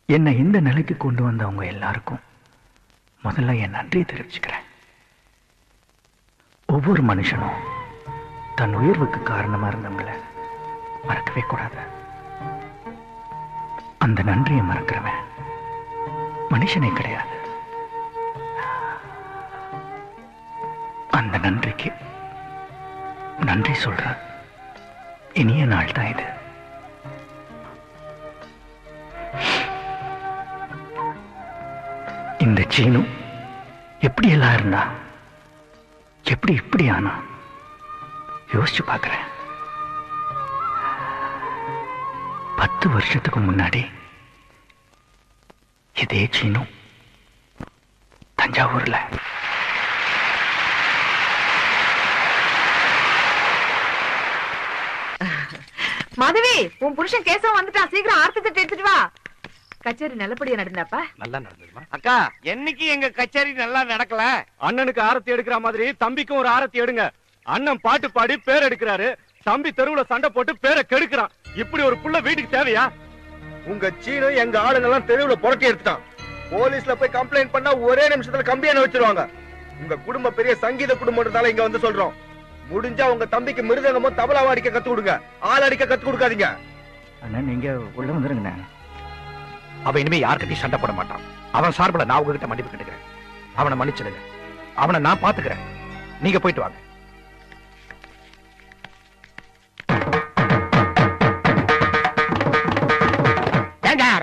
என்னை இந்த நிலைக்கு கொண்டு வந்தவங்க எல்லாருக்கும் முதல்ல என் நன்றியை தெரிவிச்சுக்கிறேன். ஒவ்வொரு மனுஷனும் தன் உயர்வுக்கு காரணமா இருந்தவங்கள மறக்கவே கூடாது. அந்த நன்றியை மறக்கிறவன் மனுஷனே கிடையாது. அந்த நன்றிக்கு நன்றி சொல்ற இனிய நாள் தான் இது. இந்த சீனு எப்படி எல்லாம் இருந்தா, எப்படி இப்படி ஆனா யோசிச்சு பார்க்கிறேன். 10 வருஷத்துக்கு முன்னாடி இதே சீனு தஞ்சாவூர்ல மாதவி, உன் புருஷன் கேசவ வந்துட்டான், சீக்கிரம் ஆர்த்தி தட்டு எடுத்துட்டு வா. கச்சேரி நல்லபடியா நடந்தாப்பா? நல்லா நடந்ததுமா. அக்கா, என்னைக்கு எங்க கச்சேரி நல்லா நடக்கல. அண்ணனுக்கு ஆரத்தி எடுக்கிற மாதிரி தம்பிக்கும் ஒரு ஆரத்தி எடுங்க. அண்ணன் பாட்டு பாடி பேர் எடுக்கிறாரு, தம்பி தெருவுல சண்டை போட்டு பேரை கெடுக்கிறான். இப்படி ஒரு புள்ள வீட்டுக்கு தேவையா? உங்க சீனு எங்க ஆளுங்க எல்லாம் தெருவுல புரட்டி எடுத்துட்டான். போலீஸ்ல போய் கம்ப்ளைண்ட் பண்ணா ஒரே நிமிஷத்துல கம்பியான வச்சிருவாங்க. உங்க குடும்பம் பெரிய சங்கீத குடும்பம்ன்றதால இங்க வந்து சொல்றோம். முடிஞ்சா உங்க தம்பிக்கு மிருதங்கமோ தபலாவோ அடிக்க கத்து கொடுங்க, ஆள் அடிக்க கத்து கொடுக்காதீங்க. அண்ணா நீங்க உள்ள வந்துருங்க. அவன் இனிமே யாருக்கிட்டையும் சண்டை போட மாட்டான். அவன் சார்பில் நான் உங்ககிட்ட மன்னிப்பு கேட்டுக்கிறேன். அவனை மன்னிச்சிடுங்க. அவனை நான் பாத்துக்கிறேன். நீங்க போயிட்டு வாங்க.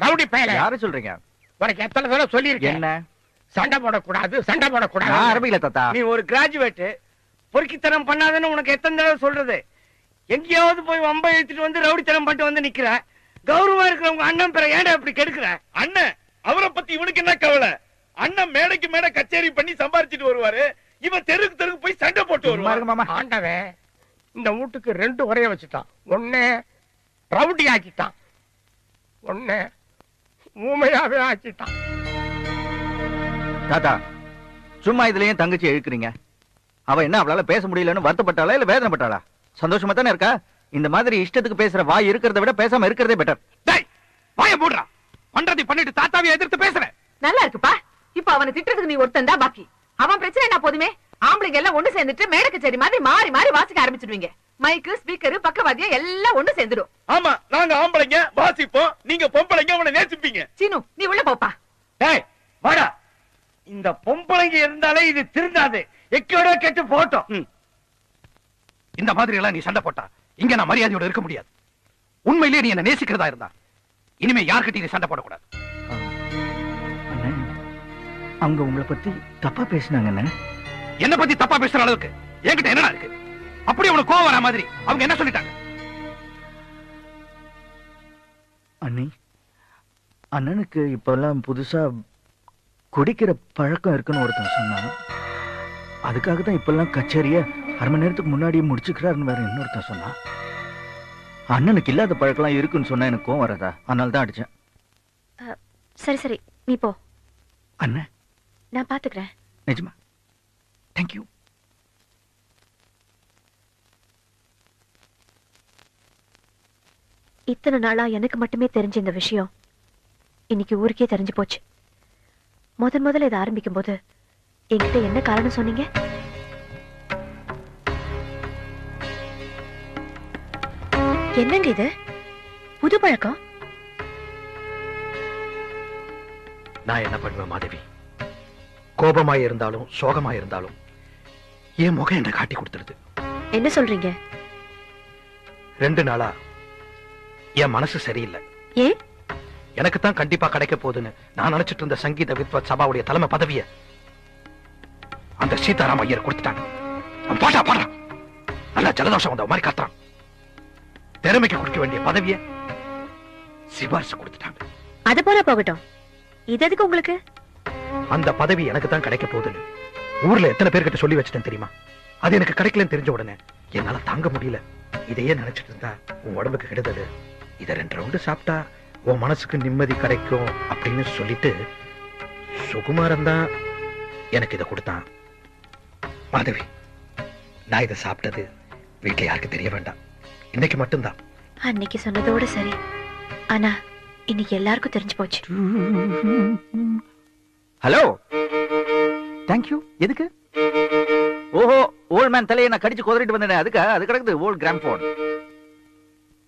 ரவுடி பயல, யாரு சொல்றீங்க? உனக்கு எத்தனை தடவை சொல்லியிருக்கேன் என்ன சண்டை போடக்கூடாது, சண்டை போடக்கூடாது. ஆரம்பிக்கல தாத்தா. நீ ஒரு கிராஜுவேட், பொறுக்கித்தனம் பண்ணாதன்னு உனக்கு எத்தனை தடவை சொல்றது? எங்கேயாவது போய் வம்ப இழுத்துட்டு வந்து ரவுடித்தனம் பண்ணிட்டு வந்து நிக்கிற. கௌரவமா இருக்கிற உங்க அண்ணன் பேரை ஏன்டா இப்படி கெடுக்கிற? அண்ணன் அவரை பத்தி இவனுக்கு என்ன கவலை? அண்ணன் மேடைக்கு மேடை கச்சேரி பண்ணி சம்பாரிச்சிட்டு வருவாரு, இவன் தெருக்கு தெருக்கு போய் சண்டை போட்டு வருவாரு. ஆண்டவன் இந்த வீட்டுக்கு 2 உரைய வச்சுட்டான். ஒண்ணு ரவுடி ஆக்கிட்டான், ஒண்ணு ஊமையாவே ஆக்கிட்டான். தாத்தா சும்மா இதுலயும் தங்கச்சி இழுக்கிறீங்க. அவ என்ன அவளால பேச முடியலன்னு வருத்தப்பட்டாளா இல்ல வேதனைப்பட்டாளா? சந்தோஷமா தானே இருக்கா? இந்த மாதிரி இஷ்டத்துக்கு பேசுற வாய் இருக்கிறத விட பேசாம இருக்கிறதே பெட்டர். டேய் வாய மூடுடா. பண்றதை பண்ணிட்டு தாத்தாவை எதிர்த்து பேசுற. நல்லா இருக்குப்பா. இப்ப அவனை திட்டுறதுக்கு நீ ஒருத்தன் தான் பாக்கி. அவன் பிரச்சனை என்ன போதுமே. ஆம்பளைங்க எல்லாம் ஒண்ணு சேர்ந்துட்டு மேடை கச்சேரி மாதிரி மாறி மாறி வாசிக்க ஆரம்பிச்சிடுவீங்க. மைக்கு, ஸ்பீக்கர், பக்கவாதியம் எல்லாம் ஒண்ணு சேர்ந்துடும். ஆமா, நாங்க ஆம்பளைங்க வாசிப்போம், நீங்க பொம்பளைங்க அவனை நேசிப்பீங்க. சீனு நீ உள்ள போப்பா. டேய் வாடா. இந்த பொம்பளைங்க இருந்தாலே இது திருந்தாது. எக்கோட கெட்டு போட்டோம். இந்த மாதிரி எல்லாம் நீ சண்டை போட்டா இங்க நான் மரியாதையோட இருக்க முடியாது. உண்மையிலேயே நீ என்ன நேசிக்கிறதா இருந்தா இனிமே யார்கிட்டயும் நீ சண்டை போடக்கூடாது. அவங்க உங்களை பத்தி தப்பா பேசினாங்க. என்ன பத்தி தப்பா பேசுற அளவுக்கு என்கிட்ட என்ன இருக்கு? அப்படி உனக்கு கோவம் வர மாதிரி அவங்க என்ன சொல்லிட்டாங்க? அண்ணி, அண்ணனுக்கு இப்பெல்லாம் புதுசா குடிக்கிற பழக்கம் இருக்குன்னு ஒருத்தன் சொன்னான். அதுக்காக தான் இப்பெல்லாம் கச்சேரிய 1/2 மணி நேரத்துக்கு முன்னாடியே முடிச்சுக்கிறாருன்னு வேற இன்னொருத்தன் சொன்னான். அண்ணனுக்கு இல்லாத பழக்கம் இருக்குன்னு சொன்னா எனக்கு கோவம் வரதா? அதனால தான் அடிச்சேன். சரி சரி நீ போ. அண்ணன் நான் பாத்துக்கிறேன். நிஜமா? தேங்க்யூ. இத்தனை நாளா எனக்கு மட்டுமே தெரிஞ்ச இந்த விஷயம் இன்னைக்கு ஊருக்கே தெரிஞ்சு போச்சு. முதல்ல இதை ஆரம்பிக்கும் போது என்கிட்ட என்ன காரணம் சொன்னீங்க? என்னங்க இது புது பழக்கம்? நான் என்ன பண்ணுவேன் மாதவி? கோபமாய் இருந்தாலும் சோகமாய் இருந்தாலும் என் முகம் என்ன காட்டி கொடுத்துருது. என்ன சொல்றீங்க? 2 நாளா என் மனசு சரியில்லை. ஏன்? எனக்கு தான் கண்டிப்பா கிடைக்க போகுதுன்னு நான் நினைச்சிட்டு இருந்த சங்கீத வித்வத் சபாவுடைய தலைமை பதவிய அந்த சீதாராம் ஐயர் கொடுத்துட்டாங்க. அவன் பாட்டா பாடுறான், நல்லா ஜலதோஷம் வந்த மாதிரி காத்துறான். திறமைக்கு கொடுக்க வேண்டிய பதவிய சிபாரிசு கொடுத்துட்டாங்க. அது போல போகட்டும், இது எதுக்கு உங்களுக்கு? அந்த பதவி எனக்கு தான் கிடைக்க போகுதுன்னு ஊர்ல எத்தனை பேர்கிட்ட சொல்லி வச்சுட்டேன் தெரியுமா? அது எனக்கு கிடைக்கலன்னு தெரிஞ்ச உடனே என்னால தாங்க முடியல. இதையே நினைச்சிட்டு இருந்தா உன் உடம்புக்கு கெடுதல், இதை 2 ரவுண்டு சாப்பிட்டா உன் மனசுக்கு நிம்மதி கிடைக்கும் அப்படின்னு சொல்லிட்டு சுகுமாரன் தான் எனக்கு இதை கொடுத்தான். மாதவி, நான் இதை சாப்பிட்டது வீட்டுல யாருக்கு தெரிய வேண்டாம். இன்னைக்கு மட்டும்தான். அன்னைக்கு சொன்னதோட சரி, ஆனா இன்னைக்கு எல்லாருக்கும் தெரிஞ்சு போச்சு. Hello, thank you. எதுக்கு? ஓஹோ, ஓல்ட் மேன் தலையை நான் கடிச்சு குதறிட்டு வந்தேன். அதுக்கு அது கிடக்குது ஓல்ட் கிராம்ஃபோன்.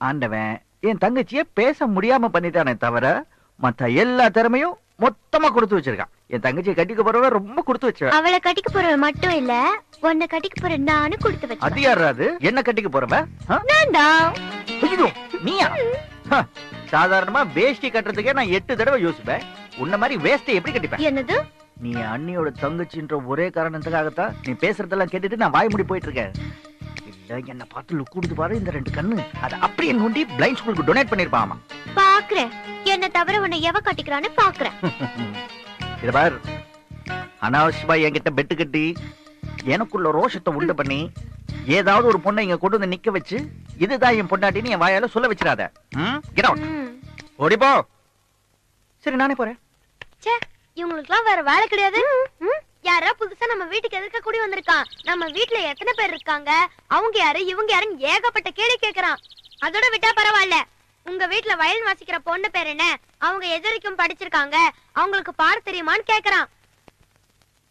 ஆண்டவன் என் தங்கச்சிய பேச முடியாம பண்ணிட்டானே தவிர மத்த எல்லா திறமையும் மொத்தமா கொடுத்து வச்சிருக்கான். என் தங்கச்சியை கட்டிக்க போறவ ரொம்ப கொடுத்து வச்ச. அவளை கட்டிக்க போறவ மட்டும் இல்ல, உன்னை கட்டிக்க போற நானும் கொடுத்து வச்சேன். அது யாரா அது? என்ன கட்டிக்க போறவ? நான்தான். ஐயோ, நீயா? சாதாரணமா வேஷ்டி கட்டுறதுக்கே நான் 8 தடவை யோசிப்பேன். உன்ன மாதிரி வேஷ்டி எப்படி கட்டிப்பேன்? என்னது? நீ அண்ணியோட தங்கச்சின்ற ஒரே காரணத்துக்காகத்தான் நீ பேசுறதெல்லாம் கேட்டுட்டு நான் வாய் மூடி போயிட்டு இருக்கேன். இல்ல என்ன பார்த்து லுக் கொடுத்து பாரு இந்த 2 கண்ணு. அத அப்படியே நோண்டி பிளைண்ட் ஸ்கூலுக்கு டொனேட் பண்ணிருப்பாமா. பாக்குறேன், என்ன தவிர உன்னை எவ கட்டிக்கிறான்னு பாக்குறேன். இத பார், அனாவசியமா என்கிட்ட பெட்டு கட்டி எனக்குள்ள ரோஷத்தை உண்டு பண்ணி ஏதாவது ஒரு பொண்ணை இங்க கொண்டு வந்து நிக்க வச்சு இதுதான் என் பொண்டாட்டின்னு என் வாயால சொல்ல வச்சிடாத. Get out. ஓடிப்போ. சரி நானே போறேன். ச்சே, இவங்களுக்குலாம் வேற வேலை கிடையாது. யாரா புதுசா நம்ம வீட்டுக்கு எதுக்க கூடி வந்திருக்கான்? நம்ம வீட்டுல எத்தனை பேர் இருக்காங்க? அவங்க யாரு இவங்க யாருன்னு ஏகப்பட்ட கேள்வி கேக்குறான். அதோட விட்டா பரவாயில்ல, உங்க வீட்டுல வயல் வாசிக்கிற பொண்ணு பேர் என்ன, அவங்க எது வரைக்கும் படிச்சிருக்காங்க, அவங்களுக்கு பாட தெரியுமான்னு கேக்குறான்.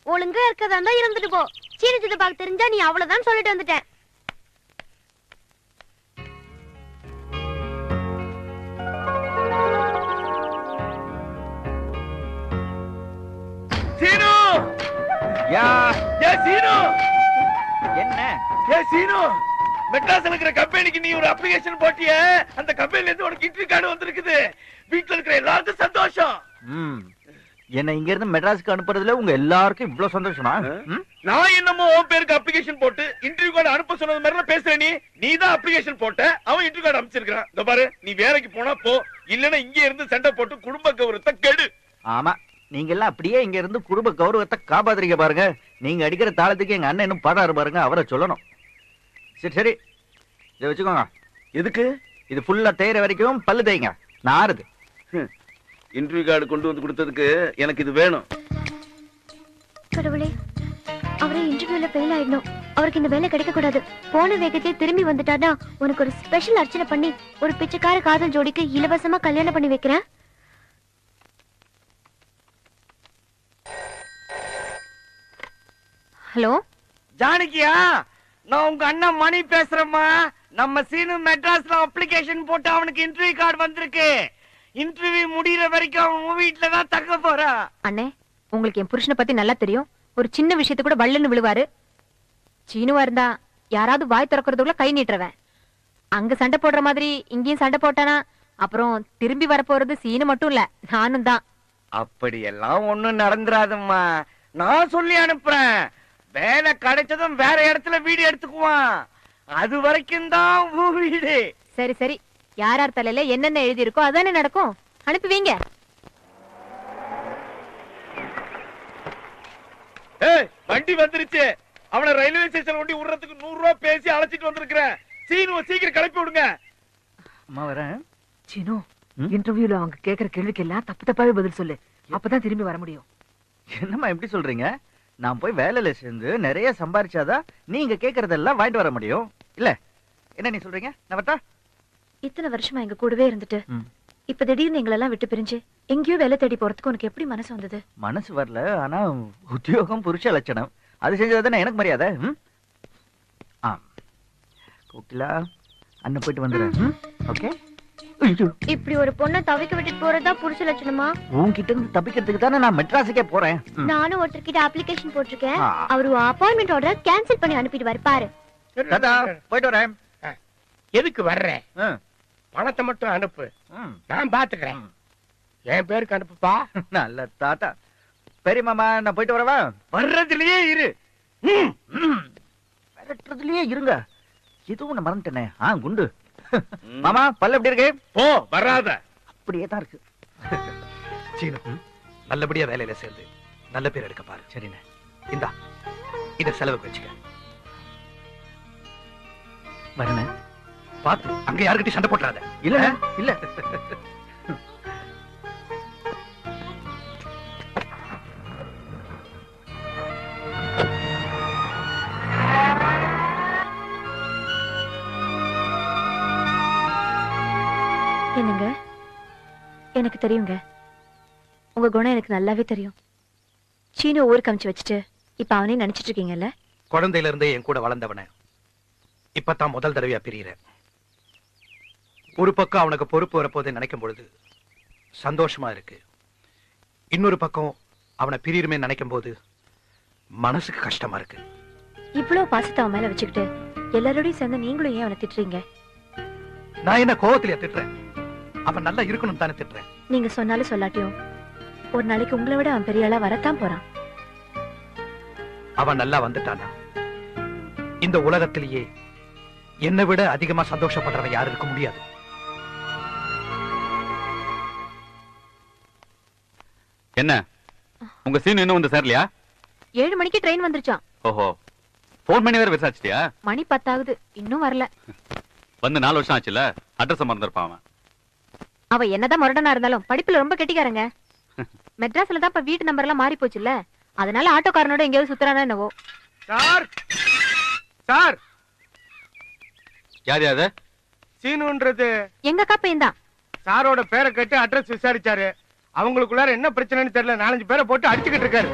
ஒழுங்கா இருக்கதா இருந்தா இருந்துட்டு போ. சீனி சித்தப்பாக்கு தெரிஞ்சா நீ அவ்வளவுதான் சொல்லிட்டு வந்துட்டேன். சீனு! யா, ஏ சீனு! என்ன? ஏ சீனு! மெட்ராஸ்ல இருக்கிற கம்பெனிக்கு நீ ஒரு அப்ளிகேஷன் போட்டியே, அந்த கம்பெனில இருந்து உனக்கு இன்டர்வியூ கார்டு வந்திருக்குது. வீட்ல இருக்கிற எல்லாருக்கும் சந்தோஷம். என்ன இங்க இருந்து மெட்ராஸ்க்கு அனுப்புறதுல உங்க எல்லாருக்கும் இவ்வளவு சந்தோஷமா? நான் என்னமோ உன் பேருக்கு அப்ளிகேஷன் போட்டு இன்டர்வியூ கார்டு அனுப்ப சொன்னது மாதிரி நான் பேசுறேன். நீ தான் அப்ளிகேஷன் போட்ட, அவன் இன்டர்வியூ கார்டு அனுப்பிச்சிருக்கான். இந்த பாரு, நீ வேலைக்கு போனா போ, இல்லன்னா இங்க இருந்து சண்டை போட்டு குடும்ப கௌரவத்தை கெடு. ஆமா, நீங்க எல்லாம் அப்படியே இங்க இருந்து குடும்ப கௌரவத்தை காப்பாத்துறீங்க பாருங்க. நீங்க அடிக்கிற தாளத்துக்கு எங்க அண்ணன் இன்னும் பாடாரு பாருங்க, அவரை சொல்லணும். சரி சரி, இதை வச்சுக்கோங்க. எதுக்கு? இது ஃபுல்லா தேய்ற வரைக்கும் பல்லு தேய்ங்க, நான் ஆறுது. இன்டர்வியூ கார்டு கொண்டு வந்து கொடுத்ததுக்கு எனக்கு இது வேணும். கடவுளே, அவரே இன்டர்வியூல ஃபெயில் ஆயிடணும். அவருக்கு இந்த வேலை கிடைக்க கூடாது. போன வேகத்திலே திரும்பி வந்துட்டானா உனக்கு ஒரு ஸ்பெஷல் அர்ச்சனை பண்ணி ஒரு பிச்சைக்கார காதல் ஜோடிக்கு இலவசமா கல்யாணம் பண்ணி வைக்கிறேன். ஹலோ ஜானகியா, நான் உங்க அண்ணன் மணி பேசுறேம்மா. நம்ம சீனு மெட்ராஸ்ல அப்ளிகேஷன் போட்டு அவனுக்கு இன்டர்வியூ கார்டு வந்திருக்கு. இன்டர்வியூ முடியற வரைக்கும் அவன் வீட்டுல தான் தங்க போறான். அண்ணே, உங்களுக்கு என் புருஷனை பத்தி நல்லா தெரியும். ஒரு சின்ன விஷயத்து கூட வள்ளன்னு விழுவாரு. சீனுவா இருந்தா யாராவது வாய் திறக்கிறதுக்குள்ள கை நீட்டுறவன். அங்க சண்டை போடுற மாதிரி இங்கேயும் சண்டை போட்டானா அப்புறம் திரும்பி வரப்போறது சீனு மட்டும் இல்ல, நானும் தான். அப்படி எல்லாம் ஒண்ணும் நடந்துராதம்மா. நான் சொல்லி அனுப்புறேன். வேலை கிடைச்சதும் வேற இடத்துல வீடு எடுத்துக்குவான். அது வரைக்கும் தான் வீடு. சரி சரி, யார் யார் தலையில என்னென்ன எழுதி இருக்கோ அதானே நடக்கும். அனுப்பி வைங்க. ஏய், வண்டி வந்துருச்சு. அவனை ரயில்வே ஸ்டேஷன் வண்டி விடுறதுக்கு 100 ரூபாய் பேசி அழைச்சிட்டு வந்திருக்கிறேன். சீனுவை சீக்கிரம் கிளப்பி விடுங்க. அம்மா வரேன். சீனு, இன்டர்வியூல அவங்க கேக்குற கேள்விக்கு எல்லாம் தப்பு தப்பாவே பதில் சொல்லு. அப்பதான் திரும்பி வர முடியும். என்னம்மா எப்படி சொல்றீங்க? நான் போய் வேலையில சேர்ந்து நிறைய சம்பாரிச்சாதான் நீங்க கேக்குறதெல்லாம் வாங்கிட்டு வர முடியும். இல்ல என்ன நீ சொல்றீங்க? நான் வரட்டா? இத்தனை வருஷமா எங்க கூடவே இருந்துட்டு இப்ப திடீர்னு எங்களெல்லாம் விட்டு பிரிஞ்சு எங்கேயோ வேலை தேடி போறதுக்கு உனக்கு எப்படி மனசு வந்தது? மனசு வரல, ஆனா உத்தியோகம் புருஷ லட்சணம். அது செஞ்சதுதானே எனக்கு மரியாதை. கோகிலா, அண்ணன் போயிட்டு வந்துடுறேன். ஓகே. இப்படி ஒரு பொண்ணை தவிக்க விட்டுட்டு போறதா புருஷ லட்சணமா? உன்கிட்ட இருந்து தப்பிக்கிறதுக்கு தானே நான் மெட்ராஸுக்கே போறேன். நானும் ஒருத்தர்கிட்ட அப்ளிகேஷன் போட்டிருக்கேன். அவரு அப்பாயின்மெண்ட் ஆர்டர் கேன்சல் பண்ணி அனுப்பிடுவாரு பாரு. தாத்தா போயிட்டு வரேன். எதுக்கு வர்றேன்? பணத்தை மட்டும் அனுப்பு, நான் பாத்துக்கிறேன். என் பேருக்கு அனுப்புப்பா. நல்ல தாத்தா. பெரிய மாமா, நான் போயிட்டு வரவா? வர்றதுலயே இரு. விரட்டுறதுலயே இருங்க. எதுவும் நான் மறந்துட்டேனே. குண்டு மாமா, பல்ல எப்படி இருக்கு? போ, வராத. அப்படியே தான் இருக்கு. சீனு, நல்லபடியா வேலையில சேர்ந்து நல்ல பேர் எடுக்க பாரு. சரிண்ணே. இந்தா, இத செலவுக்கு வச்சுக்க. வரண்ணே. பாத்து அங்க யாருக்கிட்ட சண்டை போட்டுறாத. இல்ல இல்ல. என்னங்க, எனக்கு தெரியுங்க. உங்க குணம் எனக்கு நல்லாவே தெரியும். சீனு ஊருக்கு அமிச்சு வச்சுட்டு இப்ப அவனே நினைச்சிட்டு இருக்கீங்கல்ல? குழந்தையில இருந்தே என் கூட வளர்ந்தவன இப்பதான் முதல் தடவையா பிரியறேன். ஒரு பக்கம் அவனுக்கு பொறுப்பு வரப்போது நினைக்கும் பொழுது சந்தோஷமா இருக்கு. இன்னொரு பக்கம் அவனை பிரியுமே நினைக்கும் போது மனசுக்கு கஷ்டமா இருக்கு. இவ்வளவு பாசத்தை அவன் மேல வச்சுக்கிட்டு எல்லாரோடையும் சேர்ந்து நீங்களும் ஏன் அவனை திட்டுறீங்க? நான் என்ன கோவத்திலேயே திட்டுறேன்? அவன் நல்லா இருக்கணும் தானே திட்டுறேன். நீங்க சொன்னாலும் சொல்லாட்டியும் ஒரு நாளைக்கு உங்களை விட அவன் பெரிய ஆளா வரத்தான் போறான். அவன் நல்லா வந்துட்டானா இந்த உலகத்திலேயே என்னை விட அதிகமா சந்தோஷப்படுறவன் யாரும் இருக்க முடியாது. என்ன உங்க சீன் இன்னும் வந்து சேரலையா? 7 மணிக்கு ட்ரெயின் வந்துருச்சான். ஓஹோ, போன் பண்ணி வேற விசாரிச்சிட்டியா? மணி 10 ஆகுது, இன்னும் வரல. வந்து 4 வருஷம் ஆச்சுல, அட்ரஸ் மறந்துருப்பான் அவன். அவ என்னதான் முரடனா இருந்தாலும் படிப்புல ரொம்ப கெட்டிக்காரங்க. மெட்ராஸ்ல தான் இப்ப வீட்டு நம்பர் எல்லாம் மாறி போச்சுல்ல, அதனால ஆட்டோக்காரனோட எங்கேயாவது சுத்துறானா என்னவோ. சார் சார், யார் யாரு? சீனுன்றது எங்க அக்கா பையன் தான். சாரோட பேரை கேட்டு அட்ரஸ் விசாரிச்சாரு. அவங்களுக்குள்ளார என்ன பிரச்சனைன்னு தெரியல, 4-5 பேரை போட்டு அடிச்சுக்கிட்டு இருக்காரு.